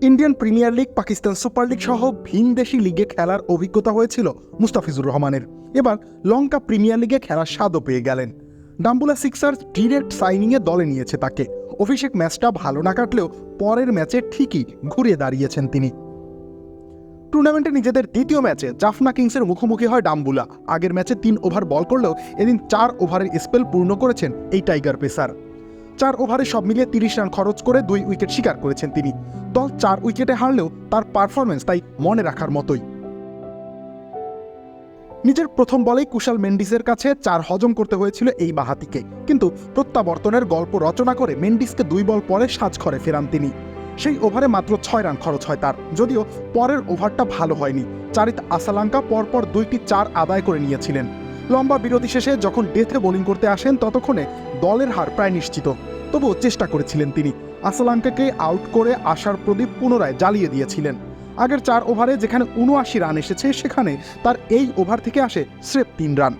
Indian premier league, Pakistan super league সহ ভিনদেশি লিগে খেলার অভিজ্ঞতা হয়েছিল মুস্তাফিজুর রহমানের। এবার লঙ্কা প্রিমিয়ার লিগে খেলার স্বাদও পেয়ে গেলেন। ডাম্বুলা সিক্সার্স ডিরেক্ট সাইনিংয়ে দলে নিয়েছে তাকে। অভিষেক ম্যাচটা ভালো না কাটলেও পরের ম্যাচে ঠিকই ঘুরে দাঁড়িয়েছেন তিনি। টুর্নামেন্টে নিজেদের দ্বিতীয় ম্যাচে জাফনা কিংসের মুখোমুখি হয় ডাম্বুলা। আগের ম্যাচে 3 ওভার বল করলেও এদিন 4 ওভারের স্পেল পূর্ণ করেছেন এই টাইগার পেসার। 4 ওভারে সব মিলিয়ে 30 রান খরচ করে 2 উইকেট শিকার করেছেন তিনি। দল 4 উইকেটে হারলেও তার পারফরমেন্স তাই মনে রাখার মতোই। নিজের প্রথম বলেই কুশাল মেন্ডিসের কাছে 4 হজম করতে হয়েছিল এই বাঁহাতিকে, কিন্তু প্রত্যাবর্তনের গল্প রচনা করে মেন্ডিসকে 2 বল পরে সাজঘরে ফেরান তিনি। সেই ওভারে মাত্র 6 রান খরচ হয় তার, যদিও পরের ওভারটা ভালো হয়নি। চারিত আসালাঙ্কা পরপর 2টি 4 আদায় করে নিয়েছিলেন। লম্বা বিরতি শেষে যখন ডেথে বোলিং করতে আসেন ততক্ষণে দলের হার প্রায় নিশ্চিত, তবুও চেষ্টা করেছিলেন তিনি। আসালাঙ্কাকে আউট করে আশার প্রদীপ পুনরায় জ্বালিয়ে দিয়েছিলেন। আগের 4 ওভারে যেখানে 79 রান এসেছে, সেখানে তার এই ওভার থেকে আসে স্রেফ 3 রান।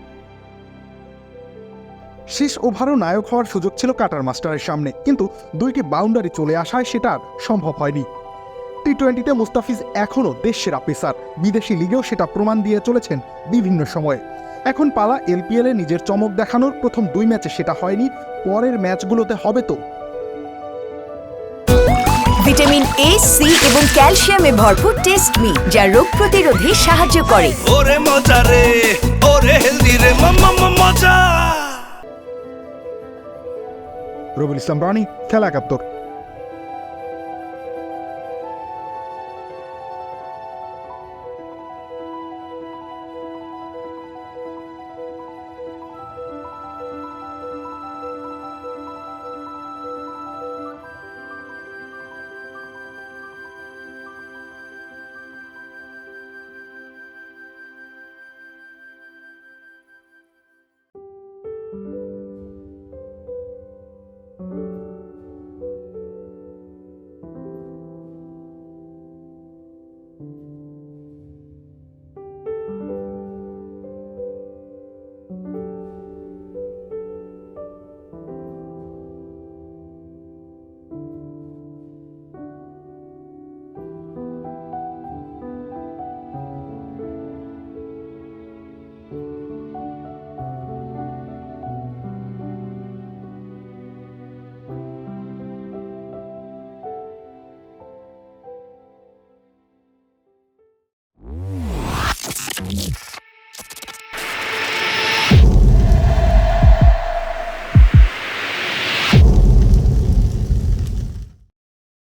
শেষ ওভারও নায়ক হওয়ার সুযোগ ছিল কাটার মাস্টারের সামনে, কিন্তু 2টি বাউন্ডারি চলে আসায় সেটা আর সম্ভব হয়নি। টি-20তে মুস্তাফিজ এখনও দেশসেরা পেসার, বিদেশি লিগেও সেটা প্রমাণ দিয়ে চলেছেন বিভিন্ন সময়ে। এখন পালা এলপিএলে নিজের চমক দেখানোর। প্রথম 2 ম্যাচে সেটা হয়নি, পরের ম্যাচগুলোতে হবে তো। ভিটামিন এ, সি এবং ক্যালসিয়ামে ভরপুর টেস্ট মি, যা রোগ প্রতিরোধে সাহায্য করে। ওরে মজা রে, ওরে হেলদি রে, মজা। রবিউল ইসলাম রানী, খেলা 71।